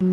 We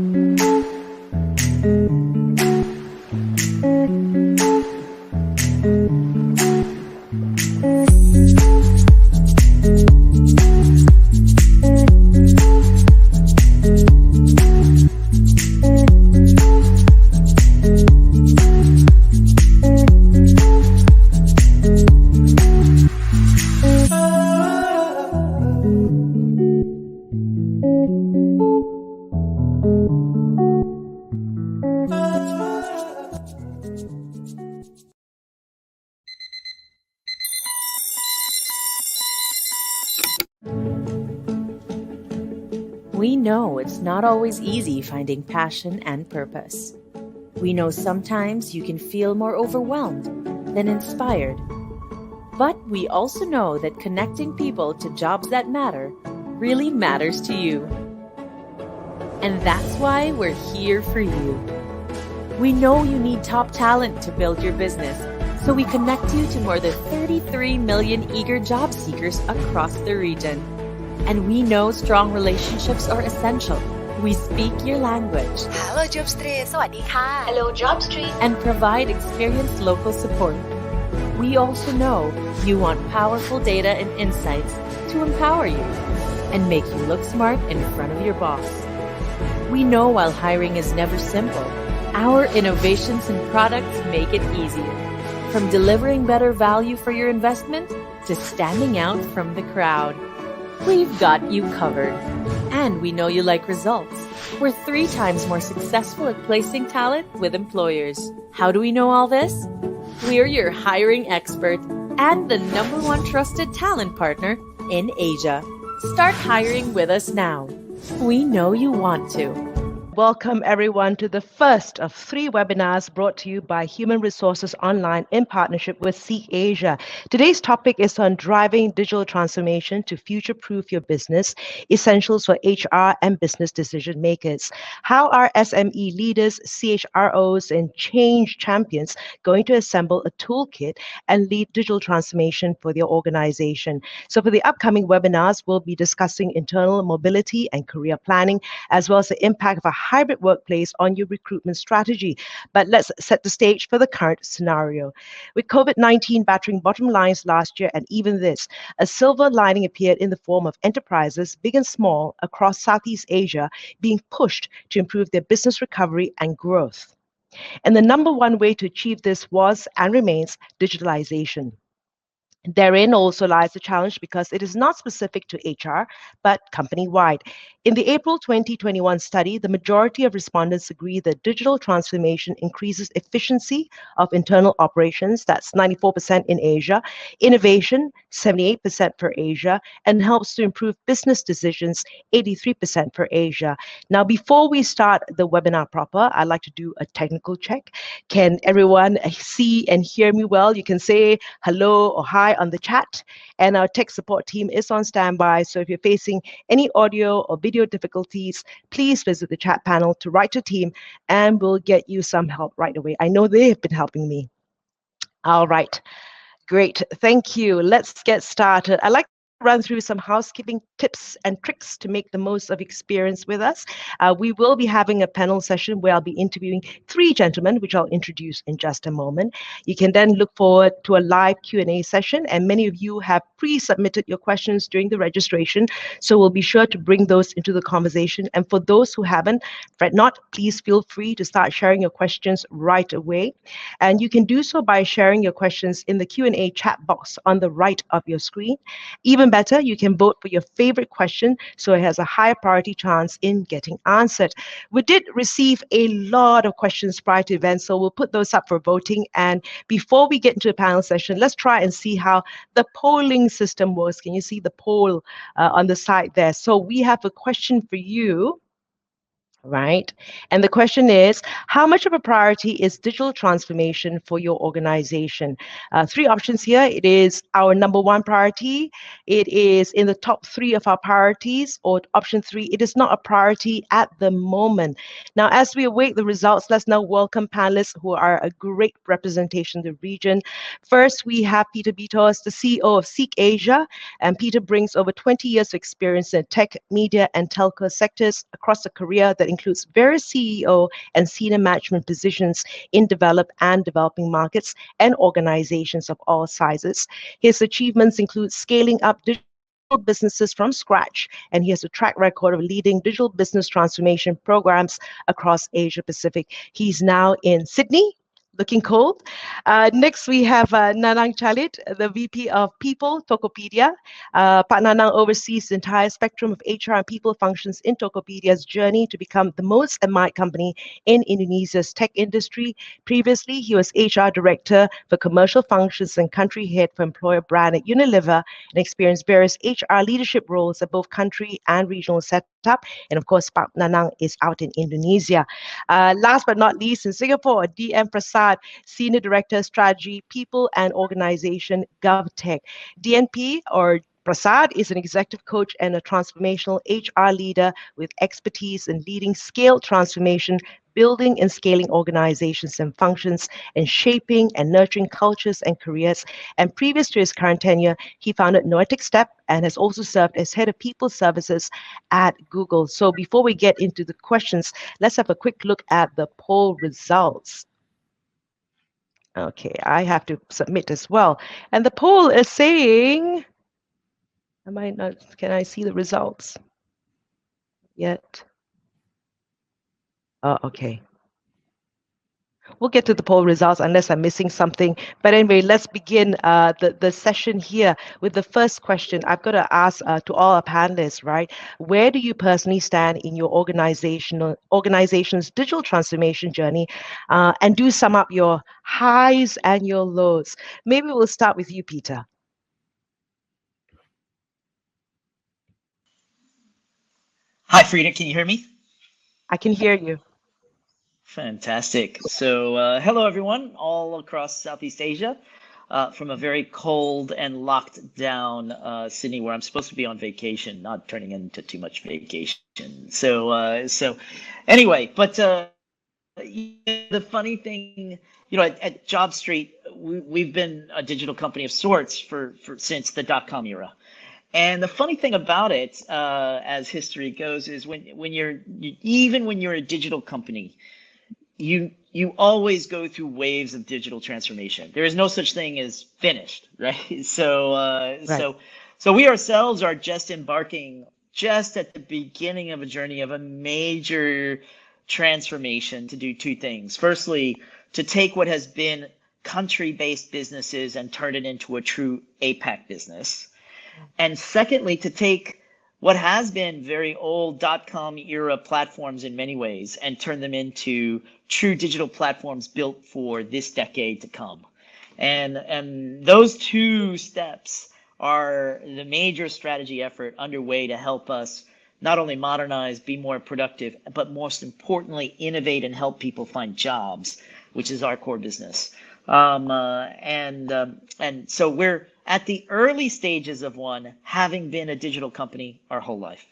know it's not always easy finding passion and purpose. We know sometimes you can feel more overwhelmed than inspired. But we also know that connecting people to jobs that matter really matters to you. And that's why we're here for you. We know you need top talent to build your business, so we connect you to more than 33 million eager job seekers across the region. And we know strong relationships are essential. We speak your language. Hello Jobstreet สวัสดีค่ะ Hello Jobstreet and provide experienced local support. We also know you want powerful data and insights to empower you and make you look smart in front of your boss. We know while hiring is never simple, our innovations and products make it easier. From delivering better value for your investment to standing out from the crowd. We've got you covered. And we know you like results. We're 3 times more successful at placing talent with employers. How do we know all this? We're your hiring expert and the #1 trusted talent partner in Asia. Start hiring with us now. We know you want to. Welcome everyone to the first of 3 webinars brought to you by Human Resources Online in partnership with Seek Asia. Today's topic is on driving digital transformation to future-proof your business, essentials for HR and business decision makers. How are SME leaders, CHROs, and change champions going to assemble a toolkit and lead digital transformation for their organization? So for the upcoming webinars, we'll be discussing internal mobility and career planning, as well as the impact of a hybrid workplace on your recruitment strategy. But let's set the stage for the current scenario. With COVID-19 battering bottom lines last year and even this, a silver lining appeared in the form of enterprises, big and small, across Southeast Asia being pushed to improve their business recovery and growth. And the #1 way to achieve this was and remains digitalization. Therein also lies the challenge because it is not specific to HR, but company-wide. In the April 2021 study, the majority of respondents agree that digital transformation increases efficiency of internal operations, that's 94% in Asia, innovation, 78% for Asia, and helps to improve business decisions, 83% for Asia. Now, before we start the webinar proper, I'd like to do a technical check. Can everyone see and hear me well? You can say hello or hi on the chat, and our tech support team is on standby. So if you're facing any audio or video difficulties, please visit the chat panel to write to team and we'll get you some help right away. I know they have been helping me. All right, great, thank you. Let's get started. I'd like to run through some housekeeping tips and tricks to make the most of experience with us. We will be having a panel session where I'll be interviewing 3 gentlemen, which I'll introduce in just a moment. You can then look forward to a live Q&A session, and many of you have pre-submitted your questions during the registration, so we'll be sure to bring those into the conversation. And for those who haven't, fret not, please feel free to start sharing your questions right away. And you can do so by sharing your questions in the Q&A chat box on the right of your screen. Even better, you can vote for your favorite question so it has a higher priority chance in getting answered. We did receive a lot of questions prior to events, so we'll put those up for voting. And before we get into a panel session, let's try and see how the polling system works. Can you see the poll on the side there? So we have a question for you. Right? And the question is, how much of a priority is digital transformation for your organization? 3 options here. It is our #1 priority. It is in the top 3 of our priorities, or option 3, it is not a priority at the moment. Now, as we await the results, let's now welcome panelists who are a great representation of the region. First, we have Peter Bitos, the CEO of Seek Asia, and Peter brings over 20 years of experience in tech, media, and telco sectors across a career that includes various CEO and senior management positions in developed and developing markets and organizations of all sizes. His achievements include scaling up digital businesses from scratch, and he has a track record of leading digital business transformation programs across Asia Pacific. He's now in Sydney, looking cold. Next, we have Nanang Chalit, the VP of People, Tokopedia. Pak Nanang oversees the entire spectrum of HR and people functions in Tokopedia's journey to become the most admired company in Indonesia's tech industry. Previously, he was HR Director for Commercial Functions and Country Head for Employer Brand at Unilever, and experienced various HR leadership roles at both country and regional setup. And of course, Pak Nanang is out in Indonesia. Last but not least, in Singapore, DM Prasad, Senior Director, Strategy, People and Organization, GovTech. DNP, or Prasad, is an executive coach and a transformational HR leader with expertise in leading scale transformation, building and scaling organizations and functions, and shaping and nurturing cultures and careers. And previous to his current tenure, he founded Noetic Step and has also served as head of people services at Google. So before we get into the questions, let's have a quick look at the poll results. Okay, I have to submit as well. And the poll is saying, can I see the results yet? Oh, okay. We'll get to the poll results unless I'm missing something. But anyway, let's begin the session here with the first question. I've got to ask to all our panelists, right? Where do you personally stand in your organization's digital transformation journey? And do sum up your highs and your lows. Maybe we'll start with you, Peter. Hi, Frida. Can you hear me? I can hear you. Fantastic. So hello, everyone, all across Southeast Asia, from a very cold and locked down Sydney, where I'm supposed to be on vacation, not turning into too much vacation. So anyway, but the funny thing, at Jobstreet, we've been a digital company of sorts since the dot-com era. And the funny thing about it, as history goes, is even when you're a digital company, you always go through waves of digital transformation. There is no such thing as finished, right? So we ourselves are just embarking just at the beginning of a journey of a major transformation to do two things. Firstly, to take what has been country-based businesses and turn it into a true APAC business. And secondly, to take what has been very old dot-com era platforms in many ways and turn them into true digital platforms built for this decade to come. And those two steps are the major strategy effort underway to help us not only modernize, be more productive, but most importantly, innovate and help people find jobs, which is our core business. And so we're at the early stages of one, having been a digital company our whole life.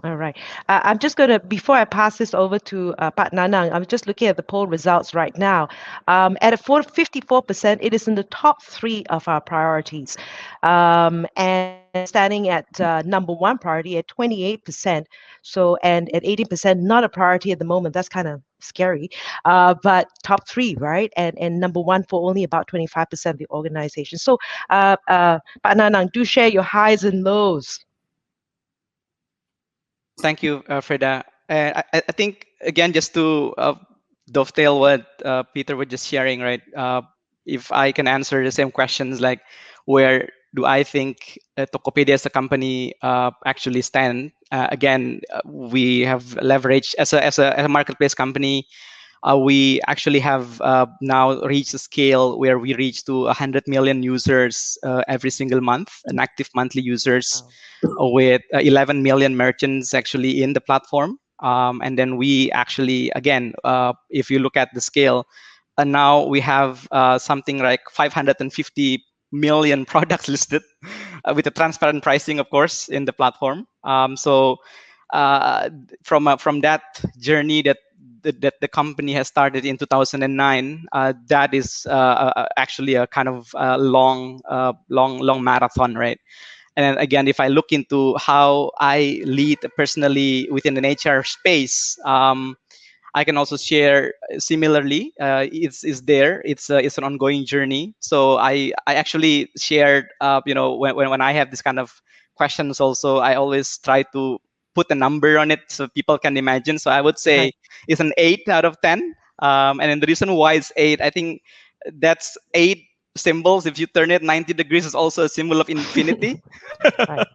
All right. I'm just going to, before I pass this over to Pat Nanang, I'm just looking at the poll results right now. At a 54%, it is in the top 3 of our priorities. And standing at number 1 priority at 28%. So, and at 80%, not a priority at the moment. That's kind of scary. But top 3, right? And number 1 for only about 25% of the organization. So, Pat Nanang, do share your highs and lows. Thank you, Frida. I think, again, just to dovetail what Peter was just sharing, right? If I can answer the same questions, like where do I think Tokopedia as a company actually stand? Again, we have leveraged as a marketplace company. We actually have now reached a scale where we reach to 100 million users every single month, and active monthly users. Wow. With 11 million merchants actually in the platform. And then we actually, again, if you look at the scale, now we have something like 550 million products listed with a transparent pricing, of course, in the platform. So from that journey that the company has started in 2009, that is actually a kind of long marathon, right? And then again, if I look into how I lead personally within an HR space, I can also share similarly. It's there. It's an ongoing journey. So I actually shared. When I have this kind of questions, also I always try to put a number on it so people can imagine. So I would say Right. it's an 8 out of 10. And then the reason why it's 8, I think that's 8 symbols. If you turn it 90 degrees, is also a symbol of infinity. Right.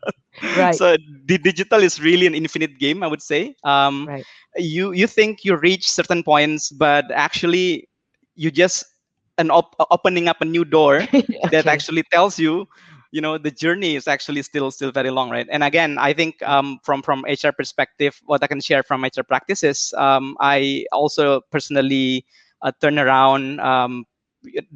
Right. So the digital is really an infinite game, I would say. Right. You think you reach certain points, but actually you just opening up a new door that Okay. actually tells you, the journey is actually still very long, right? And again, I think from HR perspective, what I can share from HR practices, I also personally turn around.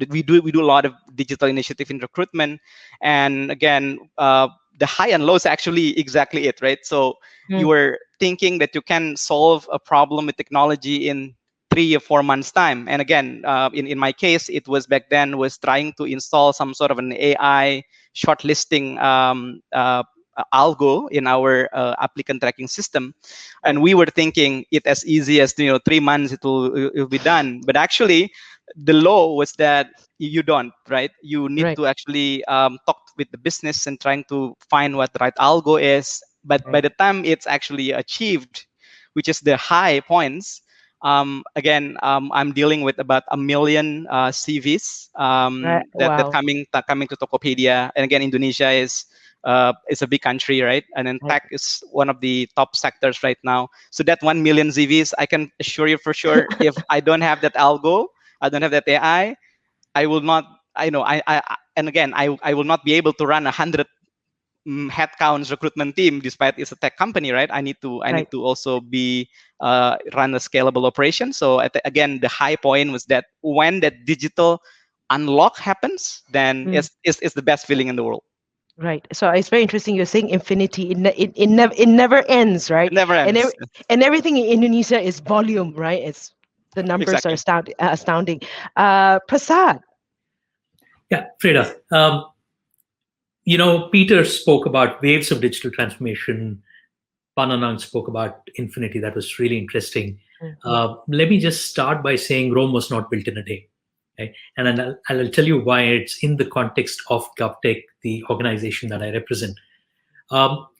We do a lot of digital initiative in recruitment, and again, the high and low is actually exactly it, right? So you were thinking that you can solve a problem with technology in 3 or 4 months time. And again, in my case, it was back then was trying to install some sort of an AI shortlisting algo in our applicant tracking system, and we were thinking it as easy as 3 months it will be done. But actually, the law was that you don't, right? You need Right. to actually talk with the business and trying to find what the right algo is. But by Right. the time it's actually achieved, which is the high points, again, I'm dealing with about 1 million CVs Right. that Wow. coming to Tokopedia. And again, Indonesia is a big country, right? And then Right. tech is one of the top sectors right now. So that 1 million CVs, I can assure you for sure, if I don't have that algo, I don't have that AI, I will not. I know. And again, I will not be able to run 100 headcounts recruitment team, despite it's a tech company, right? I need to Right. also be run a scalable operation. So again, the high point was that when that digital unlock happens, then it's the best feeling in the world. Right. So it's very interesting. You're saying infinity. It never ends, right? It never And ends. everything in Indonesia is volume, right? It's the numbers are Exactly. astounding. Prasad. Yeah, Freda. Peter spoke about waves of digital transformation. Pananang spoke about infinity. That was really interesting. Let me just start by saying Rome was not built in a day. Okay? And then I'll tell you why. It's in the context of GovTech, the organization that I represent.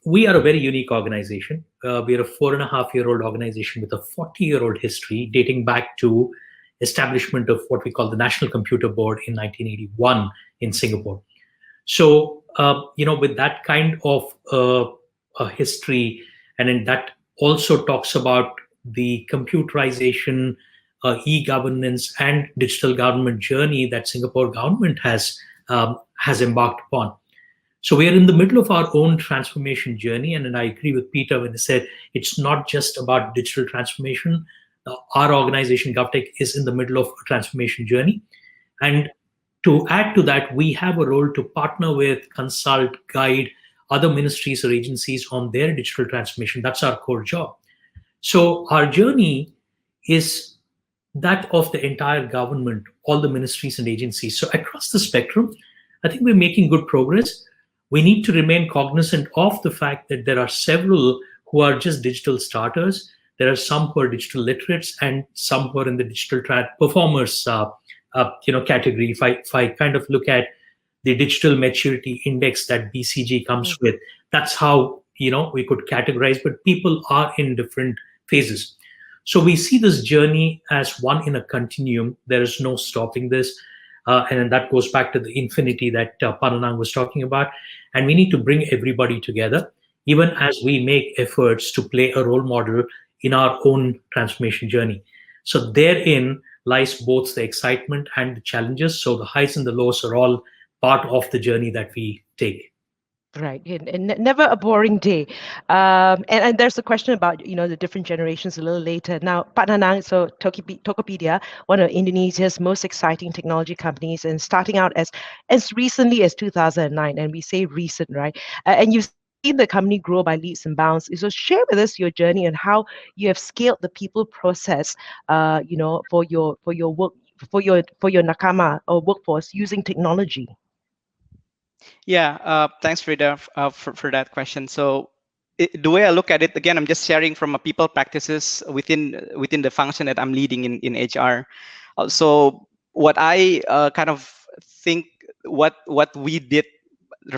We are a very unique organization. We are a 4.5-year-old organization with a 40-year-old history dating back to establishment of what we call the National Computer Board in 1981 in Singapore. So, with that kind of a history, and then that also talks about the computerization, e-governance, and digital government journey that Singapore government has embarked upon. So we are in the middle of our own transformation journey, and I agree with Peter when he said it's not just about digital transformation. Our organization, GovTech, is in the middle of a transformation journey. And to add to that, we have a role to partner with, consult, guide other ministries or agencies on their digital transformation. That's our core job. So our journey is that of the entire government, all the ministries and agencies. So across the spectrum, I think we're making good progress. We need to remain cognizant of the fact that there are several who are just digital starters. There are some who are digital literates and some who are in the digital performers category. If I kind of look at the digital maturity index that BCG comes with, that's how we could categorize. But people are in different phases. So we see this journey as one in a continuum. There is no stopping this. And that goes back to the infinity that Pananang was talking about. And we need to bring everybody together, even as we make efforts to play a role model in our own transformation journey. So therein lies both the excitement and the challenges. So the highs and the lows are all part of the journey that we take. Right, and never a boring day. And there's a question about the different generations a little later. Now, Pak Nanang, so Tokopedia, one of Indonesia's most exciting technology companies, and starting out as recently as 2009, and we say recent, right? And you've seen the company grow by leaps and bounds. So share with us your journey and how you have scaled the people process, for your work, for your nakama or workforce using technology. Yeah, thanks, Frida, for that question. So the way I look at it, again, I'm just sharing from a people practices within the function that I'm leading in HR. So what I kind of think what we did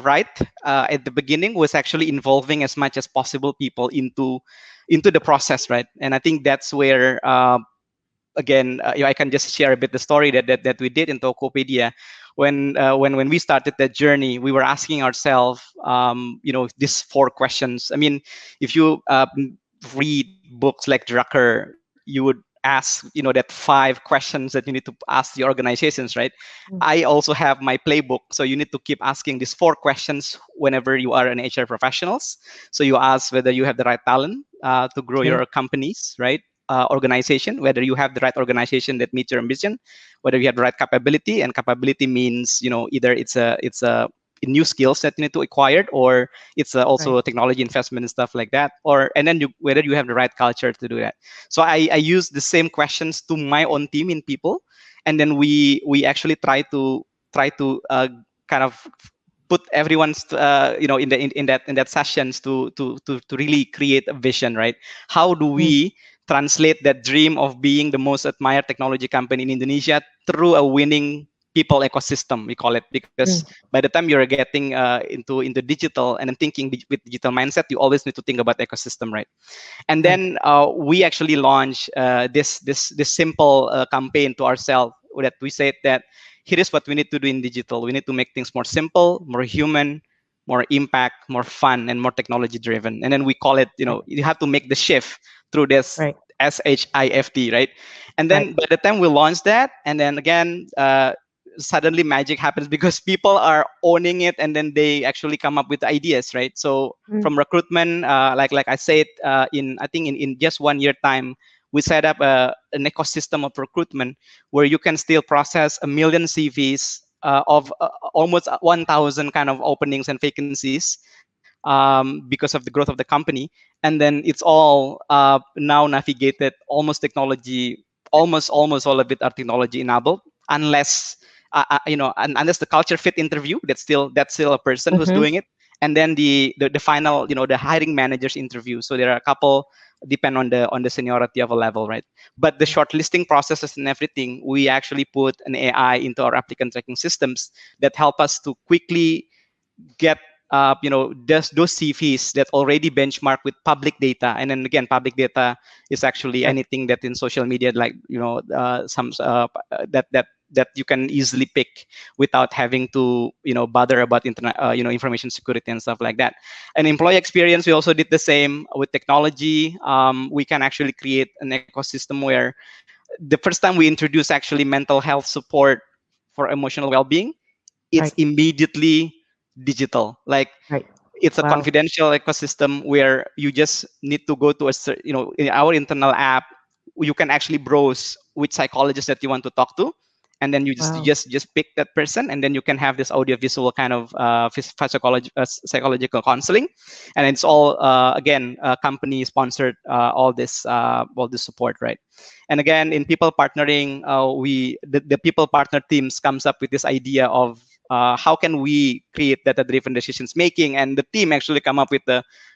right at the beginning was actually involving as much as possible people into the process, right? And I think that's where again, I can just share a bit the story that we did in Tokopedia. When we started that journey, we were asking ourselves, these four questions. I mean, if you read books like Drucker, you would ask, that five questions that you need to ask the organizations, right? Mm. I also have my playbook, so you need to keep asking these four questions whenever you are an HR professionals. So you ask whether you have the right talent to grow Okay. your companies, right? Organization, whether you have the right organization that meets your ambition, whether you have the right capability, and capability means either it's a new skills that you need to acquire, or it's also Right. a technology investment and stuff like that, or and then whether you have the right culture to do that. So I use the same questions to my own team in people, and then we actually try to kind of put everyone's in that sessions to really create a vision, right? How do Mm. we translate that dream of being the most admired technology company in Indonesia through a winning people ecosystem, we call it, because Mm. by the time you're getting into digital and then thinking with digital mindset, you always need to think about ecosystem, right? And Right. then we actually launched this simple campaign to ourselves, that we said that here is what we need to do in digital. We need to make things more simple, more human, more impact, more fun, and more technology driven. And then we call it, Right. you have to make the shift through this Right. SHIFT, right? And Right. then by the time we launch that, and then again, suddenly magic happens because people are owning it, and then they actually come up with ideas, right? So Mm. from recruitment, like I said, in I think in just 1 year time, we set up an ecosystem of recruitment where you can still process 1 million CVs of almost 1,000 kind of openings and vacancies because of the growth of the company. And then it's all now navigated almost technology, almost all of it are technology enabled, unless unless the culture fit interview, that's still a person who's Mm-hmm. doing it, and then the final, the hiring managers interview. So there are a couple, depend on the seniority of a level, right? But the shortlisting processes and everything, we actually put an AI into our applicant tracking systems that help us to quickly get those CVs that already benchmark with public data. And then again, public data is actually Right. anything that in social media, like some that you can easily pick without having to bother about internet information security and stuff like that. And employee experience, we also did the same with technology. We can actually create an ecosystem where the first time we introduced actually mental health support for emotional well-being, it's Right. immediately digital. Like Right. it's a Wow. confidential ecosystem where you just need to go to in our internal app, you can actually browse which psychologist that you want to talk to, and then you just Wow. just pick that person, and then you can have this audio visual kind of psychological counseling. And it's all again company sponsored, all this support, right? And again, in people partnering, the people partner teams comes up with this idea of how can we create data-driven decisions making, and the team actually come up with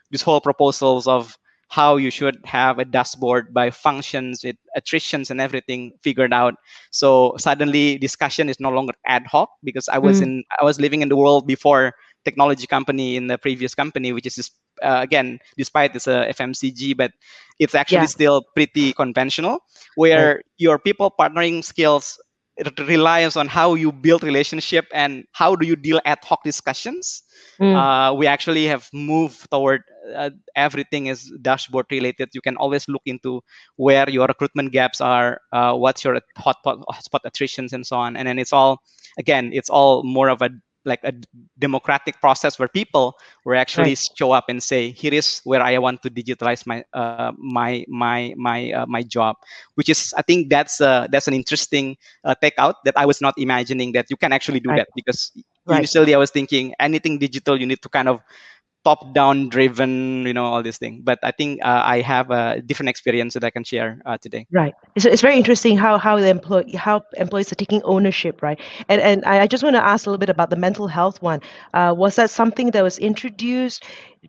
this whole proposals of how you should have a dashboard by functions with attritions and everything figured out. So suddenly discussion is no longer ad hoc, because Mm. I was living in the world before technology company in the previous company, which is again, despite it's a FMCG, but it's actually Yeah. still pretty conventional, Right. where your people partnering skills, it relies on how you build relationship and how do you deal ad hoc discussions. Mm. We actually have moved toward everything is dashboard related. You can always look into where your recruitment gaps are, what's your hotspot attritions and so on. And then it's all more of a like a democratic process where people will actually Right. show up and say, here is where I want to digitalize my job, which is, I think that's an interesting takeout that I was not imagining, that you can actually do Right. that. Because Right. initially I was thinking anything digital, you need to kind of top-down driven, all these things. But I think I have a different experience that I can share today. Right. It's very interesting how employees are taking ownership, right? And I just want to ask a little bit about the mental health one. Was that something that was introduced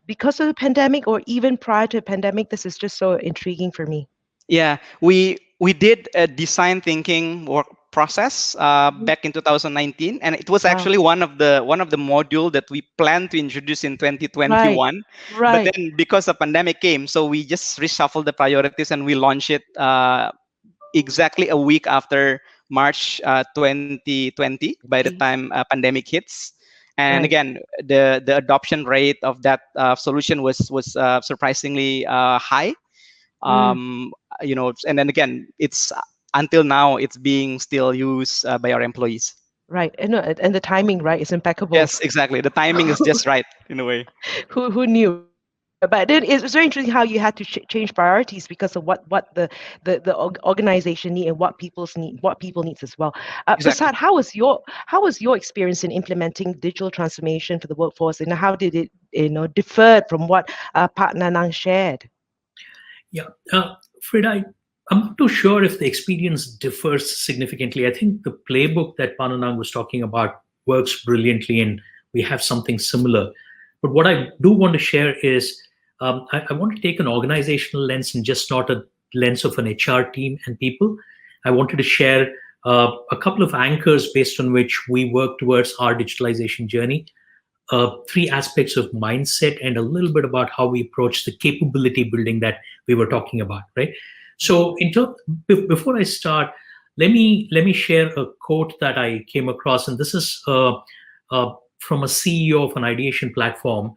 because of the pandemic, or even prior to the pandemic? This is just so intriguing for me. Yeah, we did a design thinking work process back in 2019, and it was actually one of the module that we planned to introduce in 2021. Right. But then because the pandemic came, so we just reshuffled the priorities and we launched it exactly a week after March 2020. By the time pandemic hits, and again, the adoption rate of that solution was surprisingly high. And then again, it's until now it's being still used by our employees. Right, and the timing, right, is impeccable. Yes, exactly. The timing is just right in a way. Who knew? But then it's very interesting how you had to change priorities because of what the organization need and what people needs as well. Exactly. Prasad, how was your experience in implementing digital transformation for the workforce, and how did it differ from what partner Nang shared? Yeah, Fred, I'm not too sure if the experience differs significantly. I think the playbook that Pananang was talking about works brilliantly, and we have something similar. But what I do want to share is I want to take an organizational lens and just not a lens of an HR team and people. I wanted to share a couple of anchors based on which we work towards our digitalization journey. 3 aspects of mindset and a little bit about how we approach the capability building that we were talking about, right? So before I start, let me share a quote that I came across, and this is from a CEO of an ideation platform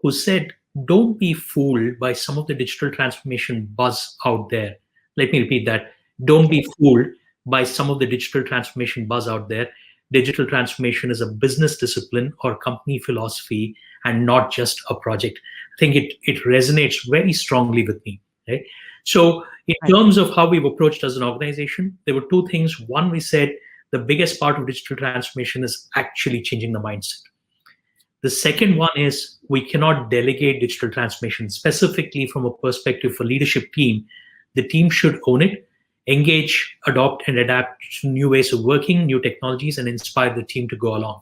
who said, "Don't be fooled by some of the digital transformation buzz out there." Let me repeat that. Don't be fooled by some of the digital transformation buzz out there. Digital transformation is a business discipline or company philosophy and not just a project. I think it resonates very strongly with me, right? So in terms of how we've approached as an organization, there were 2 things. One, we said the biggest part of digital transformation is actually changing the mindset. The second one is we cannot delegate digital transformation, specifically from a perspective for leadership team. The team should own it, engage, adopt, and adapt to new ways of working, new technologies, and inspire the team to go along.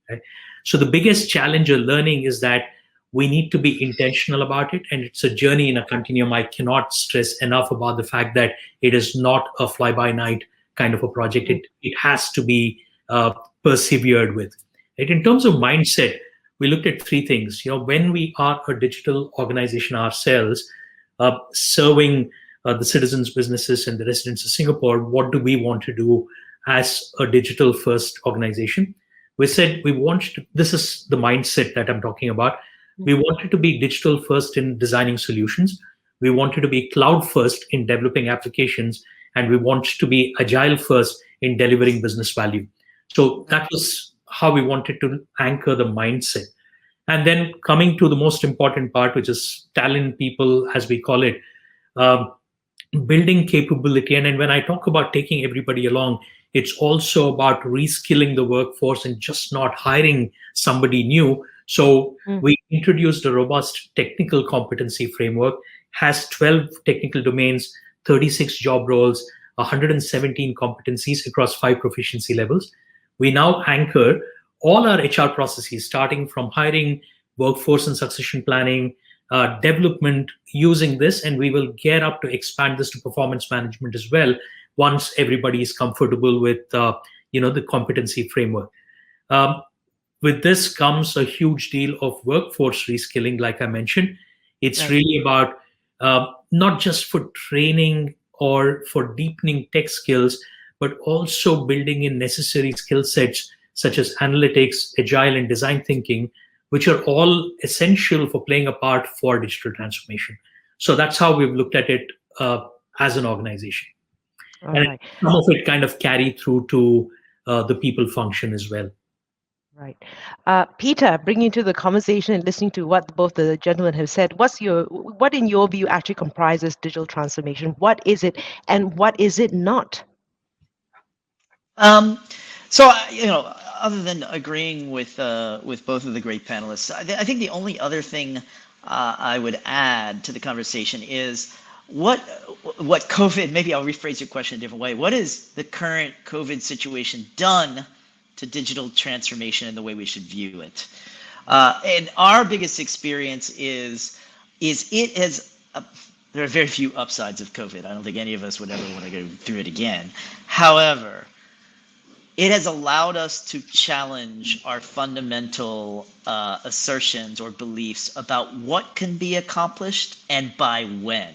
Right? So the biggest challenge or learning is that we need to be intentional about it, and it's a journey in a continuum. I cannot stress enough about the fact that it is not a fly-by-night kind of a project. It has to be persevered with. Right? In terms of mindset, we looked at 3 things. When we are a digital organization ourselves, serving the citizens, businesses, and the residents of Singapore, what do we want to do as a digital first organization? We said this is the mindset that I'm talking about. We wanted to be digital first in designing solutions. We wanted to be cloud first in developing applications, and we want to be agile first in delivering business value. So that was how we wanted to anchor the mindset. And then coming to the most important part, which is talent people, as we call it, building capability. And then when I talk about taking everybody along, it's also about reskilling the workforce and just not hiring somebody new. So we introduced a robust technical competency framework, has 12 technical domains, 36 job roles, 117 competencies across 5 proficiency levels. We now anchor all our HR processes, starting from hiring, workforce and succession planning, development, using this, and we will gear up to expand this to performance management as well once everybody is comfortable with the competency framework. With this comes a huge deal of workforce reskilling, like I mentioned. It's really about not just for training or for deepening tech skills, but also building in necessary skill sets such as analytics, agile, and design thinking, which are all essential for playing a part for digital transformation. So that's how we've looked at it as an organization. And some of it kind of carry through to the people function as well. Right. Peter, bringing you to the conversation and listening to what both the gentlemen have said, what in your view actually comprises digital transformation? What is it and what is it not? So, other than agreeing with both of the great panelists, I think the only other thing I would add to the conversation is what COVID. Maybe I'll rephrase your question a different way. What has the current COVID situation done to digital transformation and the way we should view it? And our biggest experience is it has. There are very few upsides of COVID. I don't think any of us would ever want to go through it again. However, it has allowed us to challenge our fundamental assertions or beliefs about what can be accomplished and by when.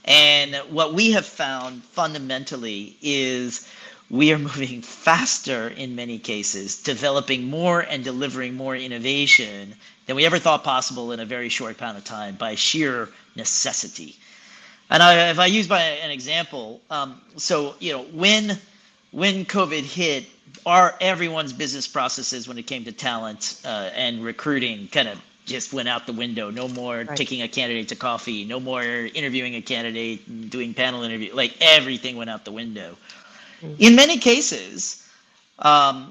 And what we have found fundamentally is we are moving faster in many cases, developing more and delivering more innovation than we ever thought possible in a very short amount of time by sheer necessity. And if I use by an example, so when COVID hit, everyone's business processes when it came to talent and recruiting kind of just went out the window. No more taking a candidate to coffee, no more interviewing a candidate and doing panel interview, like everything went out the window. In many cases, the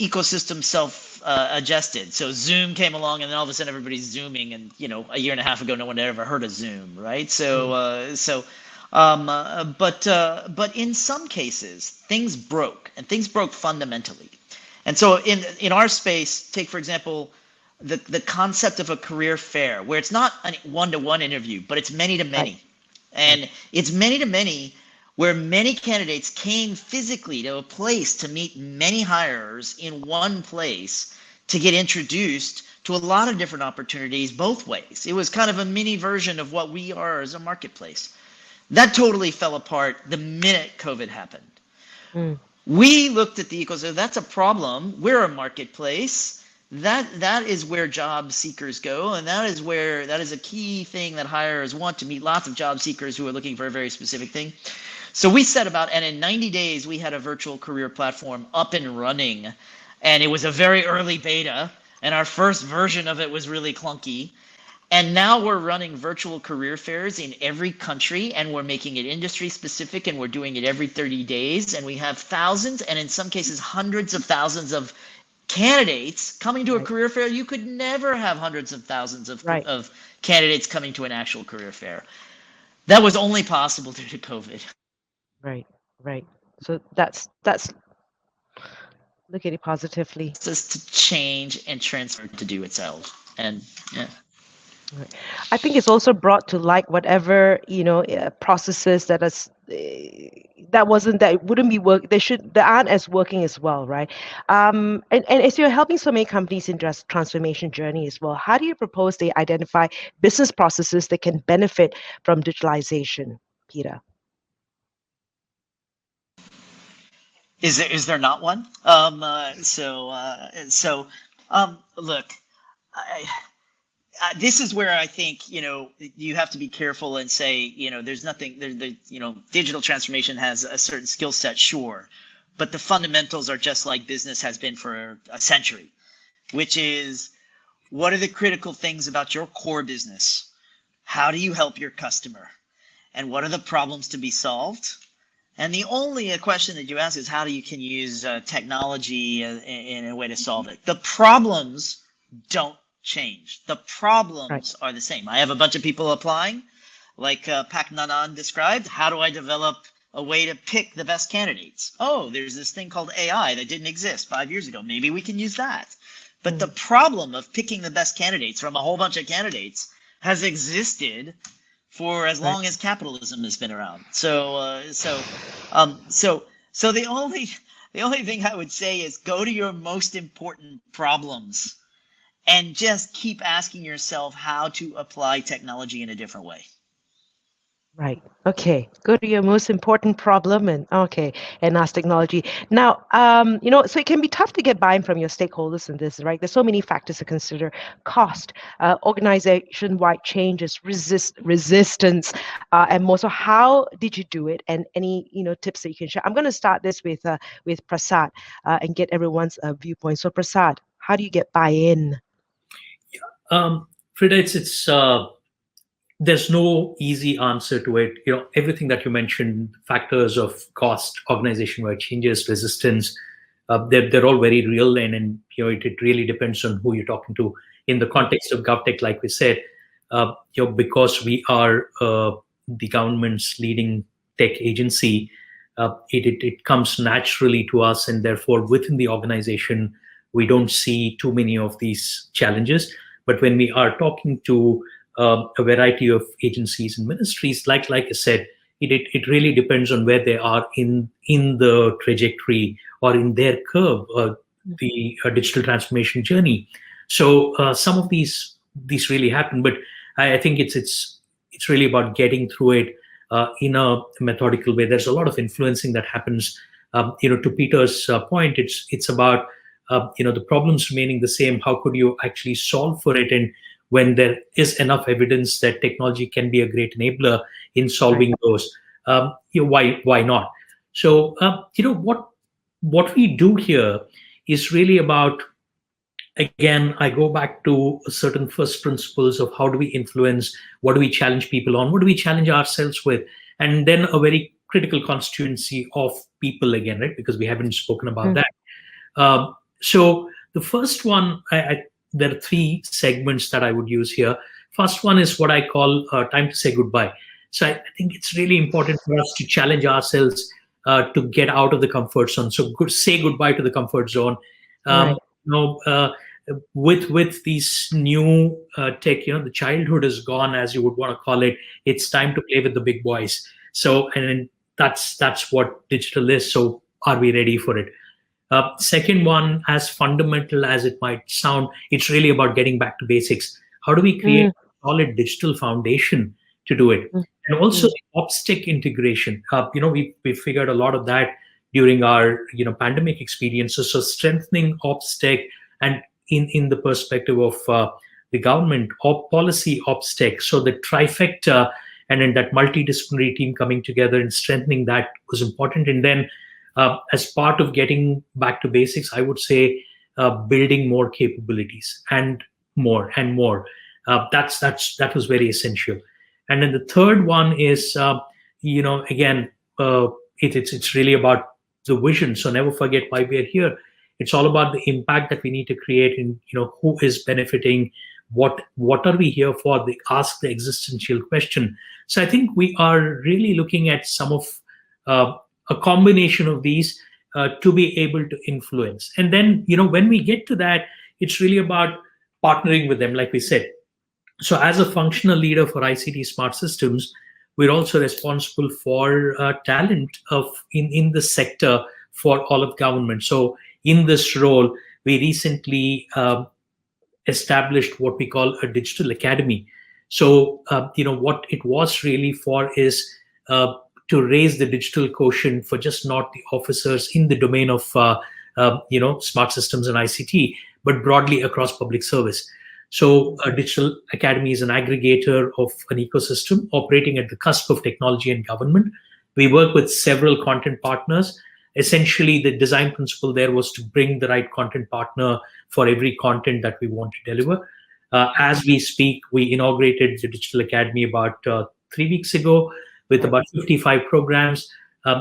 ecosystem self-adjusted. So Zoom came along, and then all of a sudden everybody's Zooming, and a year and a half ago, no one had ever heard of Zoom, right? But in some cases, things broke, and things broke fundamentally. And so in our space, take for example the concept of a career fair, where it's not a one-to-one interview, but it's many-to-many, and it's many-to-many. Where many candidates came physically to a place to meet many hirers in one place to get introduced to a lot of different opportunities both ways. It was kind of a mini version of what we are as a marketplace. That totally fell apart the minute COVID happened. We looked at the ecosystem. That's a problem. We're a marketplace. That is where job seekers go, and that is a key thing that hirers want, to meet lots of job seekers who are looking for a very specific thing. So we set about, and in 90 days, we had a virtual career platform up and running, and it was a very early beta, and our first version of it was really clunky. And now we're running virtual career fairs in every country, and we're making it industry specific, and we're doing it every 30 days, and we have thousands, and in some cases, hundreds of thousands of candidates coming to a career fair. You could never have hundreds of thousands of candidates coming to an actual career fair. That was only possible due to COVID. Right. So that's look at it positively. Just to change and transfer to do itself, and yeah. Right. I think it's also brought to light whatever processes that wouldn't be work. They aren't as working as well, right? And as you're helping so many companies in transformation journey as well, how do you propose they identify business processes that can benefit from digitalization, Peter? Is there not one? Look, this is where I think you have to be careful and say there's nothing digital transformation has a certain skill set, sure, but the fundamentals are just like business has been for a century, which is what are the critical things about your core business? How do you help your customer? And what are the problems to be solved? And the only question that you ask is how can you use technology in a way to solve it? The problems don't change. The problems are the same. I have a bunch of people applying, like Pak Nanan described. How do I develop a way to pick the best candidates? Oh, there's this thing called AI that didn't exist 5 years ago. Maybe we can use that. But the problem of picking the best candidates from a whole bunch of candidates has existed for as long as capitalism has been around. So the only thing I would say is go to your most important problems and just keep asking yourself how to apply technology in a different way. Right. Okay. Go to your most important problem and ask technology. Now, so it can be tough to get buy-in from your stakeholders in this, right? There's so many factors to consider: cost, organization-wide changes, resistance, and more. So, how did you do it? And any tips that you can share? I'm going to start this with Prasad and get everyone's viewpoint. So, Prasad, how do you get buy-in? Frida, it's there's no easy answer to it. Everything that you mentioned, factors of cost, organization-wide changes, resistance, they're all very real, and it really depends on who you're talking to. In the context of GovTech, like we said, because we are the government's leading tech agency, it comes naturally to us, and therefore within the organization, we don't see too many of these challenges. But when we are talking to a variety of agencies and ministries, like I said, it really depends on where they are in the trajectory or in their curve, the digital transformation journey. So some of these really happen, but I think it's really about getting through it in a methodical way. There's a lot of influencing that happens. To Peter's point, it's about the problems remaining the same. How could you actually solve for it? And when there is enough evidence that technology can be a great enabler in solving those, why not? So what we do here is really about, again, I go back to certain first principles of how do we influence, what do we challenge people on, what do we challenge ourselves with, and then a very critical constituency of people again, right? Because we haven't spoken about that. So the first one, there are three segments that I would use here. First one is what I call time to say goodbye. So I think it's really important for us to challenge ourselves to get out of the comfort zone. So say goodbye to the comfort zone. With these new tech, the childhood is gone, as you would want to call it. It's time to play with the big boys. So, and that's what digital is. So are we ready for it? Second one, as fundamental as it might sound, it's really about getting back to basics. How do we create a solid digital foundation to do it? And also OpsTech integration. We figured a lot of that during our pandemic experiences. So strengthening OpsTech, and in the perspective of the government, policy OpsTech. So the trifecta, and then that multidisciplinary team coming together and strengthening that was important. And then as part of getting back to basics, I would say building more capabilities and more and more. That was very essential. And then the third one is, again, it's really about the vision. So never forget why we are here. It's all about the impact that we need to create, and who is benefiting. What are we here for? They ask the existential question. So I think we are really looking at some of a combination of these to be able to influence. And then when we get to that, it's really about partnering with them, like we said. So as a functional leader for ICT Smart Systems, we're also responsible for talent in the sector for all of government. So in this role, we recently established what we call a digital academy. So what it was really for is to raise the digital quotient for just not the officers in the domain of smart systems and ICT, but broadly across public service. So a digital academy is an aggregator of an ecosystem operating at the cusp of technology and government. We work with several content partners. Essentially, the design principle there was to bring the right content partner for every content that we want to deliver. As we speak, we inaugurated the Digital Academy about 3 weeks ago with about 55 programs.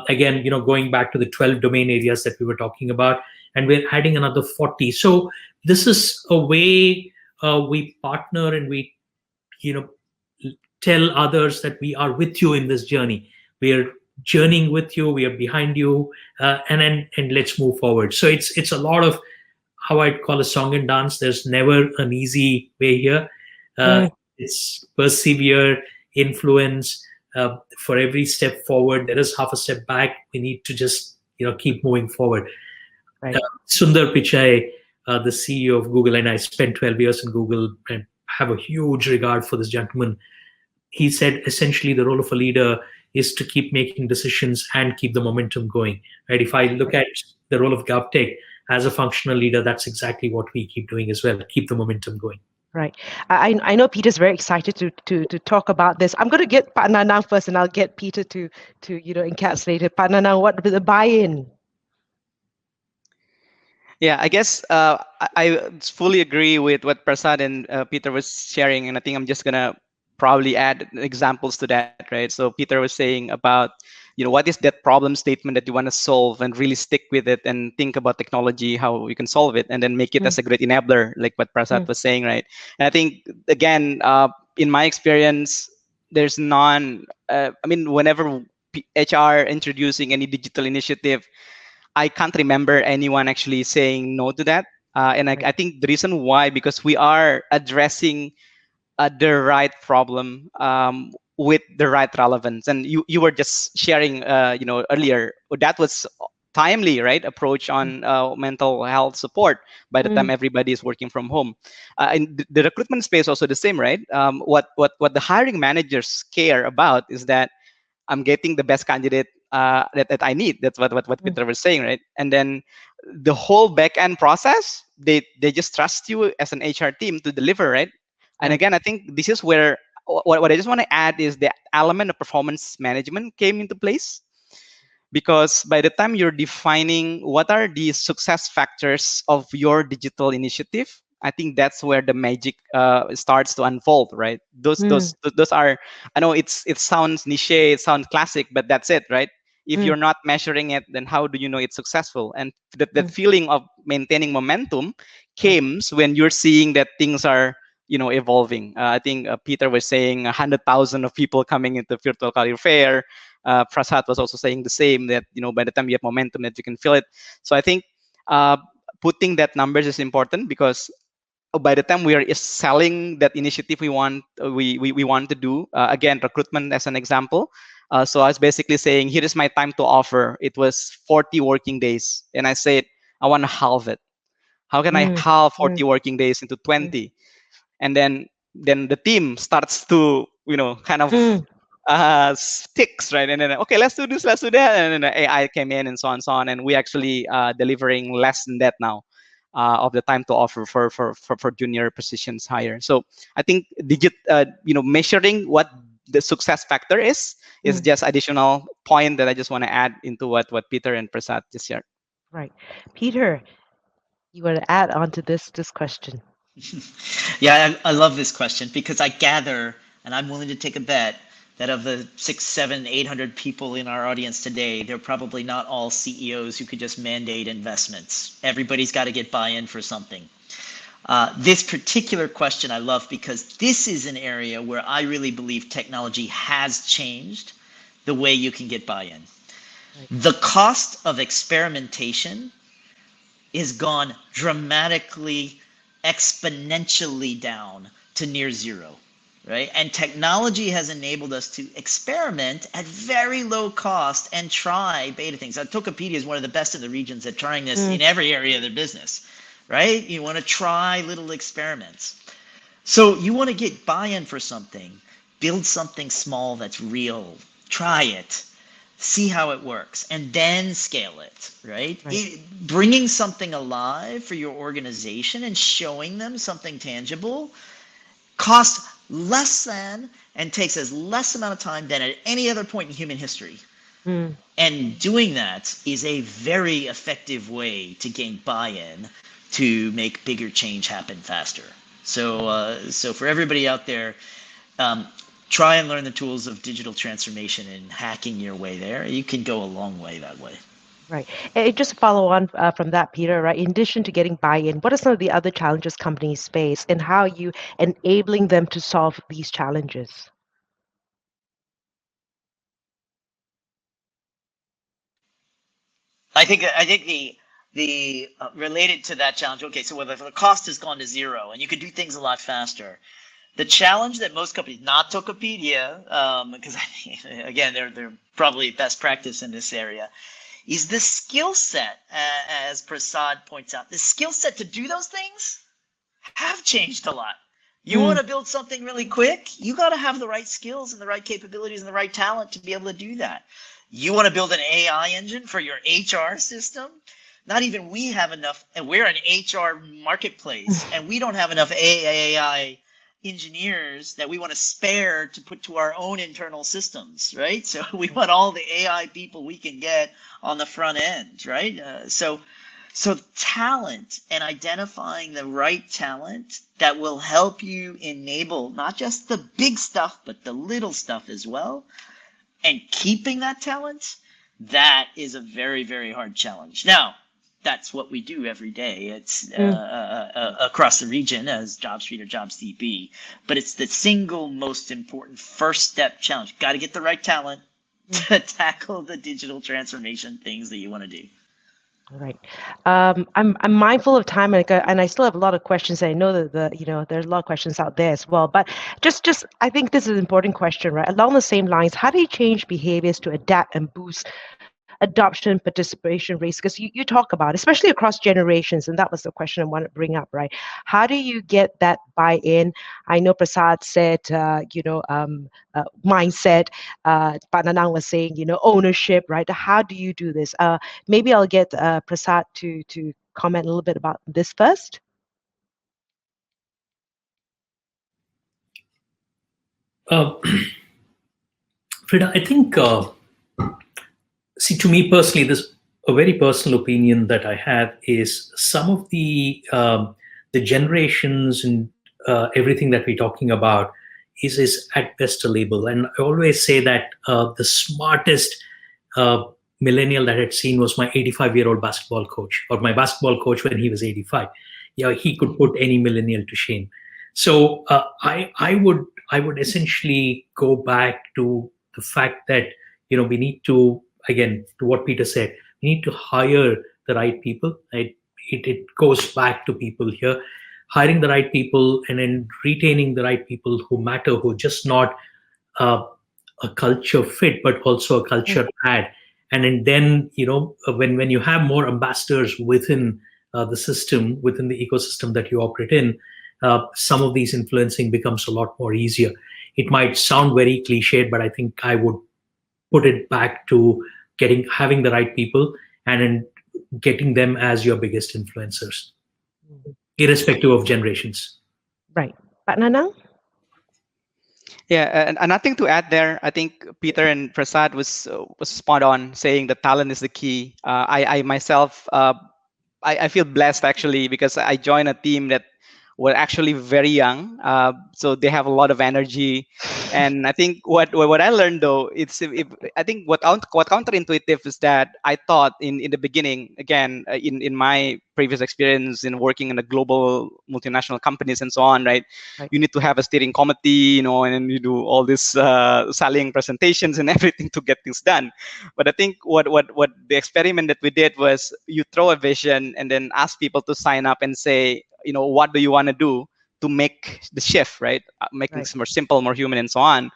Again, going back to the 12 domain areas that we were talking about, and we're adding another 40. So this is a way we partner, and we, tell others that we are with you in this journey. We are journeying with you. We are behind you, and let's move forward. So it's a lot of how I'd call a song and dance. There's never an easy way here. It's persevere, influence. For every step forward, there is half a step back. We need to just keep moving forward. Right. Sundar Pichai, the CEO of Google, and I spent 12 years in Google and have a huge regard for this gentleman. He said essentially the role of a leader is to keep making decisions and keep the momentum going. Right? If I look at the role of GovTech as a functional leader, that's exactly what we keep doing as well. Keep the momentum going. Right. I know Peter's very excited to talk about this. I'm going to get Pak Nanang first, and I'll get Peter to encapsulate it. Pak Nanang, what the buy-in? Yeah, I guess I fully agree with what Prasad and Peter was sharing, and I think I'm just gonna probably add examples to that, right? So Peter was saying about, what is that problem statement that you want to solve, and really stick with it and think about technology, how you can solve it, and then make it as a great enabler, like what Prasad was saying, right? And I think, again, in my experience, there's none. Whenever HR introducing any digital initiative, I can't remember anyone actually saying no to that. I think the reason why, because we are addressing the right problem with the right relevance. And you were just sharing, earlier, that was timely, right, approach on mental health support by the time everybody is working from home. In the recruitment space, also the same, right? What the hiring managers care about is that I'm getting the best candidate that I need. That's what Peter was saying, right? And then the whole back end process, they just trust you as an HR team to deliver, right? And again, I think this is where what I just want to add is the element of performance management came into place. Because by the time you're defining what are the success factors of your digital initiative, I think that's where the magic starts to unfold, right? Those are, I know it sounds niche, it sounds classic, but that's it, right? If you're not measuring it, then how do you know it's successful? And that feeling of maintaining momentum comes when you're seeing that things are, evolving. I think Peter was saying 100,000 of people coming into virtual career fair. Prasad was also saying the same, that by the time you have momentum, that you can feel it. So I think putting that numbers is important, because by the time we are selling that initiative we want to do, again, recruitment as an example. So I was basically saying, here is my time to offer. It was 40 working days, and I said, I want to halve it. How can I halve 40 working days into 20? And then the team starts to kind of sticks, right? And then, okay, let's do this, let's do that, and then the AI came in, and so on, and we actually delivering less than that now of the time to offer for junior positions higher. So I think measuring what the success factor is just additional point that I just want to add into what Peter and Prasad just shared. Right. Peter, you want to add on to this question? Yeah, I love this question, because I gather, and I'm willing to take a bet, that of the 600, 700, 800 people in our audience today, they're probably not all CEOs who could just mandate investments. Everybody's got to get buy-in for something. This particular question I love, because this is an area where I really believe technology has changed the way you can get buy-in. The cost of experimentation is gone dramatically, exponentially down to near zero, right? And technology has enabled us to experiment at very low cost and try beta things. Tokopedia is one of the best in the regions at trying this in every area of their business, right? You want to try little experiments. So you want to get buy-in for something, build something small that's real, try it, see how it works, and then scale it, right? Bringing something alive for your organization and showing them something tangible costs less than and takes as less amount of time than at any other point in human history. And doing that is a very effective way to gain buy-in to make bigger change happen faster. So for everybody out there, try and learn the tools of digital transformation and hacking your way there. You can go a long way that way. Right. And just to follow on from that, Peter, right, in addition to getting buy-in, what are some of the other challenges companies face, and how are you enabling them to solve these challenges? I think the related to that challenge, okay, so whether the cost has gone to zero and you can do things a lot faster, the challenge that most companies, not Tokopedia, because again, they're probably best practice in this area, is the skill set, as Prasad points out. The skill set to do those things have changed a lot. You want to build something really quick, you got to have the right skills and the right capabilities and the right talent to be able to do that. You want to build an AI engine for your HR system? Not even we have enough, and we're an HR marketplace, and we don't have enough AI engineers that we want to spare to put to our own internal systems, right? So we want all the AI people we can get on the front end, right? So So talent and identifying the right talent that will help you enable not just the big stuff, but the little stuff as well. And keeping that talent, that is a very, very hard challenge. Now, that's what we do every day. It's across the region as Jobstreet or JobsDB, but it's the single most important first step challenge. Got to get the right talent to tackle the digital transformation things that you want to do. All right. I'm mindful of time, and I still have a lot of questions. I know that there's a lot of questions out there as well. But just I think this is an important question, right? Along the same lines, how do you change behaviors to adapt and boost adoption participation rates? Because you talk about, especially across generations, and that was the question I wanted to bring up, right? How do you get that buy-in? I know Prasad said, mindset. Pak Nanang was saying, ownership, right? How do you do this? Maybe I'll get Prasad to comment a little bit about this first. Frida, I think, see, to me personally, a very personal opinion that I have is some of the generations and everything that we're talking about is at best a label. And I always say that the smartest millennial that I'd seen was my 85-year-old basketball coach, or my basketball coach when he was 85. Yeah, he could put any millennial to shame. So I would essentially go back to the fact that we need to, again, to what Peter said, we need to hire the right people. Right? It goes back to people here, hiring the right people and then retaining the right people who matter, who just not a culture fit, but also a culture add. And then when you have more ambassadors within the system, within the ecosystem that you operate in, some of these influencing becomes a lot more easier. It might sound very cliched, but I think I would put it back to having the right people and then getting them as your biggest influencers, irrespective of generations. Right. Pak Nanang? Yeah, and nothing to add there. I think Peter and Prasad was spot on, saying that talent is the key. I myself, I feel blessed actually, because I joined a team that were actually very young, so they have a lot of energy. And I think what I learned though, I think what counterintuitive is that I thought in the beginning, again, in my previous experience in working in a global multinational companies and so on, right? You need to have a steering committee, and you do all this selling presentations and everything to get things done. But I think what the experiment that we did was you throw a vision and then ask people to sign up and say, what do you want to do to make the shift, right? Making things more simple, more human, and so on.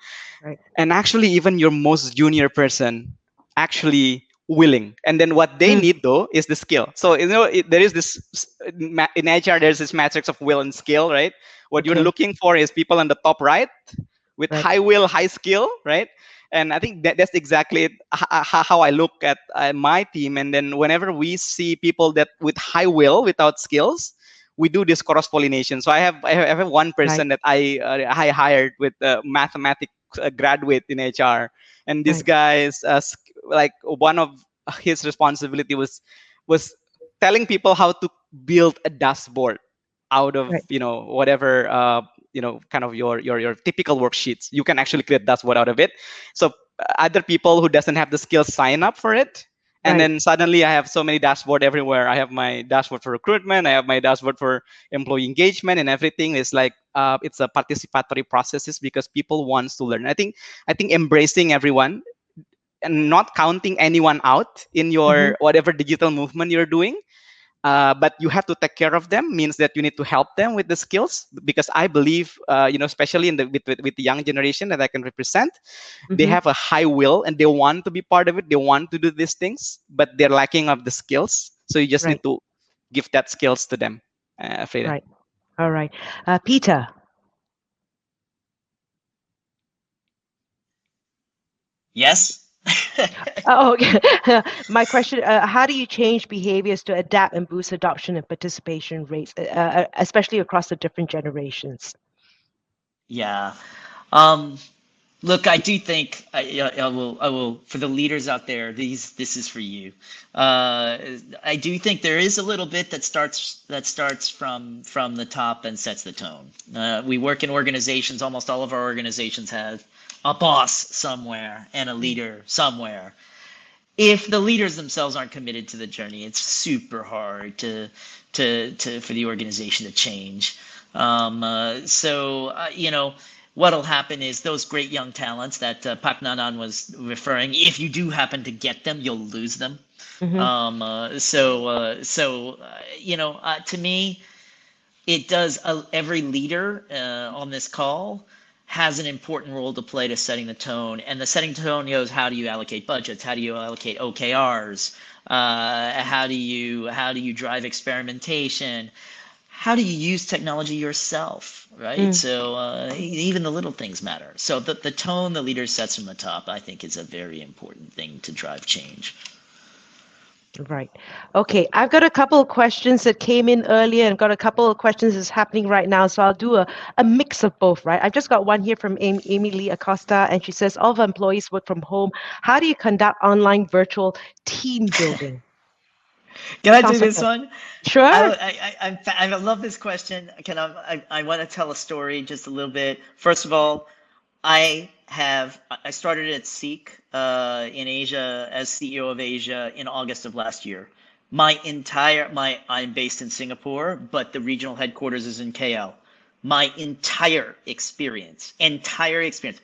Right. And actually, even your most junior person actually willing. And then what they need though is the skill. So there is this in HR. There's this matrix of will and skill, right? What you're looking for is people on the top right with high will, high skill, right? And I think that's exactly how I look at my team. And then whenever we see people that with high will without skills, we do this cross-pollination. So I have one person that I hired with a mathematics graduate in HR, and this guy's like one of his responsibility was telling people how to build a dashboard out of whatever kind of your typical worksheets. You can actually create dashboard out of it. So other people who doesn't have the skills sign up for it. And then suddenly I have so many dashboard everywhere. I have my dashboard for recruitment. I have my dashboard for employee engagement, and everything is like it's a participatory processes because people wants to learn. I think embracing everyone and not counting anyone out in your whatever digital movement you're doing. But you have to take care of them means that you need to help them with the skills, because I believe, especially with the young generation that I can represent, they have a high will and they want to be part of it. They want to do these things, but they're lacking of the skills. So you just need to give that skills to them. Frida. Right. All right. Peter. Yes. Okay. My question, how do you change behaviors to adapt and boost adoption and participation rates, especially across the different generations? Yeah. Look, I do think I will for the leaders out there. This is for you. I do think there is a little bit that starts from the top and sets the tone. We work in organizations. Almost all of our organizations have a boss somewhere and a leader somewhere. If the leaders themselves aren't committed to the journey, it's super hard to for the organization to change. What'll happen is those great young talents that Pak Nanan was referring, if you do happen to get them, you'll lose them. To me, it does. Every leader on this call has an important role to play to setting the tone, and the setting tone goes: how do you allocate budgets? How do you allocate OKRs? How do you drive experimentation? How do you use technology yourself, right? So even the little things matter. So the tone the leader sets from the top, I think, is a very important thing to drive change. Right. Okay. I've got a couple of questions that came in earlier and got a couple of questions that's happening right now. So I'll do a mix of both, right? I've just got one here from Amy Lee Acosta, and she says, all of our employees work from home. How do you conduct online virtual team building? Can I do this one? Sure. I love this question. I want to tell a story just a little bit. First of all, I started at Seek in Asia as CEO of Asia in August of last year. I'm based in Singapore, but the regional headquarters is in KL. My entire experience,